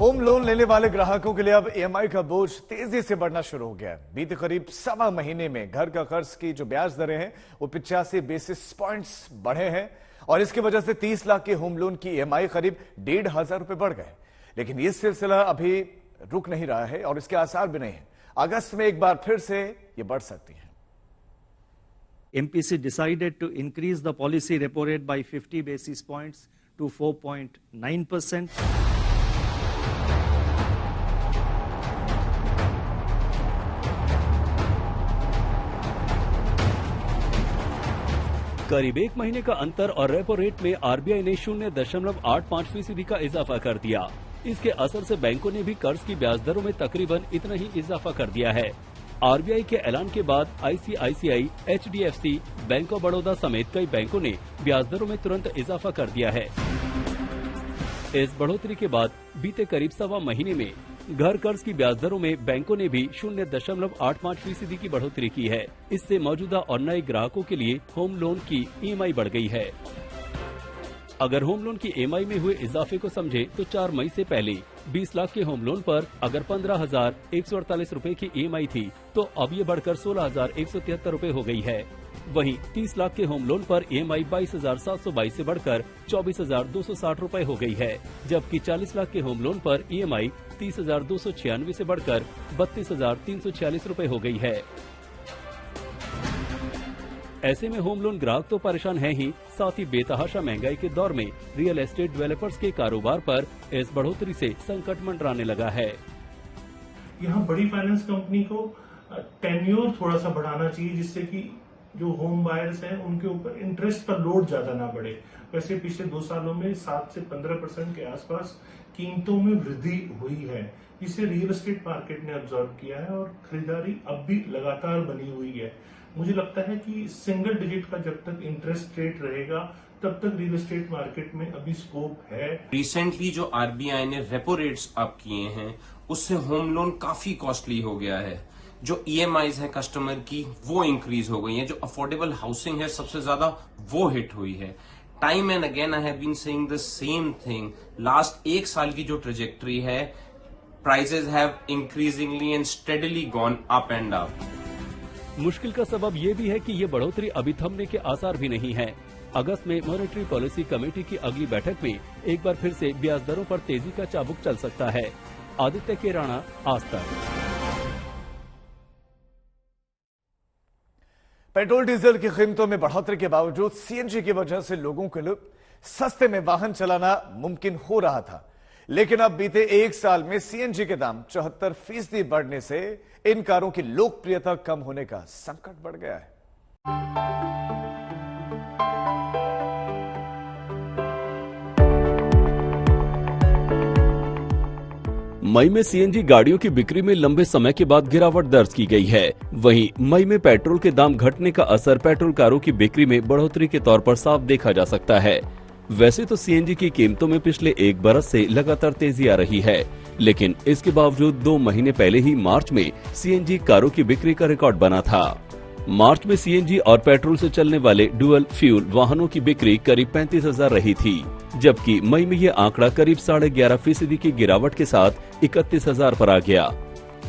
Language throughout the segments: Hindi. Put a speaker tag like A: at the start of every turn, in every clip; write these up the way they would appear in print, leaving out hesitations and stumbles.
A: होम लोन लेने वाले ग्राहकों के लिए अब ईएमआई का बोझ तेजी से बढ़ना शुरू हो गया है। बीते करीब सवा महीने में घर का कर्ज की जो ब्याज दरें हैं वो 85 बेसिस पॉइंट्स बढ़े हैं और इसकी वजह से 30 लाख के होम लोन की ईएमआई करीब 1,500 रुपए बढ़ गए। लेकिन ये सिलसिला अभी रुक नहीं रहा है और इसके आसार भी नहीं है। अगस्त में एक बार फिर से ये बढ़ सकती है।
B: MPC decided to increase the policy repo rate by 50 basis points to 4.9%. करीब एक महीने का अंतर और रेपो रेट में आरबीआई ने 0.85% का इजाफा कर दिया। इसके असर से बैंकों ने भी कर्ज की ब्याज दरों में तकरीबन इतना ही इजाफा कर दिया है। आरबीआई के ऐलान के बाद ICICI, HDFC, bank of Baroda समेत कई बैंकों ने ब्याज दरों में तुरंत इजाफा कर दिया है। इस बढ़ोतरी के बाद बीते करीब सवा महीने में घर कर्ज की ब्याज दरों में बैंकों ने भी 0.85% की बढ़ोतरी की है। इससे मौजूदा और नए ग्राहकों के लिए होम लोन की ईएमआई बढ़ गई है। अगर होम लोन की ईएमआई में हुए इजाफे को समझे तो 4 मई से पहले 20 लाख के होम लोन पर अगर 15,148 रुपए की ईएमआई थी तो अब ये बढ़कर 16,173 रुपए हो गई है। वहीं 30 लाख के होम लोन पर ईएमआई 22,722 से बढ़कर 24,260 रुपए हो गई है, जबकि 40 लाख के होम लोन पर ईएमआई 30,296 से बढ़कर 32,346 रुपए हो गई है। ऐसे में होम लोन ग्राहक तो परेशान है ही, साथ ही बेतहाशा महंगाई के दौर में रियल एस्टेट डेवलपर्स के कारोबार पर इस बढ़ोतरी से संकट मंडराने लगा है।
C: यहाँ बड़ी फाइनेंस कंपनी को टेन्योर थोड़ा सा बढ़ाना चाहिए, जिससे कि जो होम बायर्स हैं उनके ऊपर इंटरेस्ट का लोड ज्यादा ना बढ़े। वैसे पिछले 2 सालों में 7 से 15% के आसपास कीमतों में वृद्धि हुई है, जिसे रियल एस्टेट मार्केट ने ऑब्जर्व किया है और खरीदारी अब भी लगातार बनी हुई है। मुझे लगता है कि सिंगल डिजिट का जब तक इंटरेस्ट रेट रहेगा तब तक रियल एस्टेट मार्केट में अभी स्कोप है।
D: रिसेंटली जो आरबीआई ने रेपो रेट्स अप किए हैं उससे होम लोन काफी कॉस्टली हो गया है। जो ईएमआईज है कस्टमर की वो इंक्रीज हो गई है। जो अफोर्डेबल हाउसिंग है सबसे ज्यादा वो हिट हुई है। Time and again I have been saying the same thing. Last 1 साल की जो ट्रेजेक्टरी है, prices have increasingly and steadily gone up and up.
B: मुश्किल का सबब ये भी है कि ये बढ़ोतरी अभी थमने के आसार भी नहीं है। अगस्त में मॉनेटरी पॉलिसी कमेटी की अगली बैठक में एक बार फिर से ब्याज दरों पर तेजी का चाबुक चल सकता है। आदित्य के राणा, आज तक।
A: पेट्रोल डीजल की कीमतों में बढ़ोतरी के बावजूद सीएनजी की वजह से लोगों के लिए सस्ते में वाहन चलाना मुमकिन हो रहा था, लेकिन अब बीते 1 साल में सीएनजी के दाम 74% बढ़ने से इन कारों की लोकप्रियता कम होने का संकट बढ़ गया है।
B: मई में सीएनजी गाड़ियों की बिक्री में लंबे समय के बाद गिरावट दर्ज की गई है। वहीं मई में पेट्रोल के दाम घटने का असर पेट्रोल कारों की बिक्री में बढ़ोतरी के तौर पर साफ देखा जा सकता है। वैसे तो सीएनजी की कीमतों में पिछले 1 बरस से लगातार तेजी आ रही है, लेकिन इसके बावजूद 2 महीने पहले ही मार्च में सीएनजी कारों की बिक्री का रिकॉर्ड बना था। मार्च में सीएनजी और पेट्रोल से चलने वाले डुअल फ्यूल वाहनों की बिक्री करीब 35,000 रही थी, जबकि मई में ये आंकड़ा करीब 11.5% की गिरावट के साथ 31,000 पर आ गया।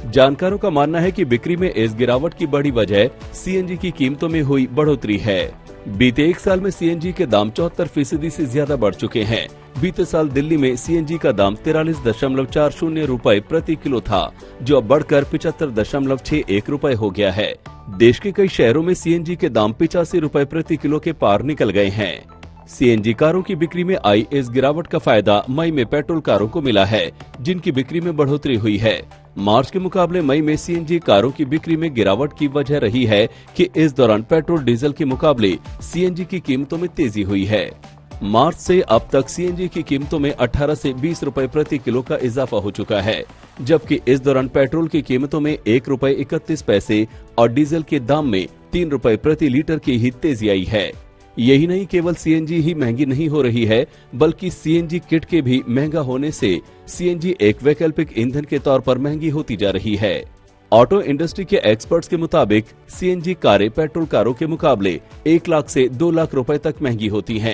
B: जानकारों का मानना है कि बिक्री में इस गिरावट की बड़ी वजह सीएनजी की कीमतों में हुई बढ़ोतरी है। बीते 1 साल में सीएनजी के दाम 74% से ज्यादा बढ़ चुके हैं। बीते साल दिल्ली में सीएनजी का दाम 43.40 रुपए प्रति किलो था, जो अब बढ़कर 75.61 रुपए हो गया है। देश के कई शहरों में सीएनजी के दाम 85 रुपए प्रति किलो के पार निकल गए हैं। सीएनजी कारों की बिक्री में आई इस गिरावट का फायदा मई में पेट्रोल कारों को मिला है, जिनकी बिक्री में बढ़ोतरी हुई है। मार्च के मुकाबले मई में सीएनजी कारों की बिक्री में गिरावट की वजह रही है कि इस दौरान पेट्रोल डीजल के मुकाबले सीएनजी की कीमतों में तेजी हुई है। मार्च से अब तक सीएनजी की कीमतों में 18 से 20 रुपए प्रति किलो का इजाफा हो चुका है, जबकि इस दौरान पेट्रोल की कीमतों में 1 रुपए 31 पैसे और डीजल के दाम में 3 रुपए प्रति लीटर की ही तेजी आई है। यही नहीं, केवल सीएनजी ही महंगी नहीं हो रही है, बल्कि सीएनजी किट के भी महंगा होने से सीएनजी एक वैकल्पिक ईंधन के तौर पर महंगी होती जा रही है। ऑटो इंडस्ट्री के एक्सपर्ट्स के मुताबिक सीएनजी कारें पेट्रोल कारों के मुकाबले 1 लाख से 2 लाख रुपए तक महंगी होती हैं।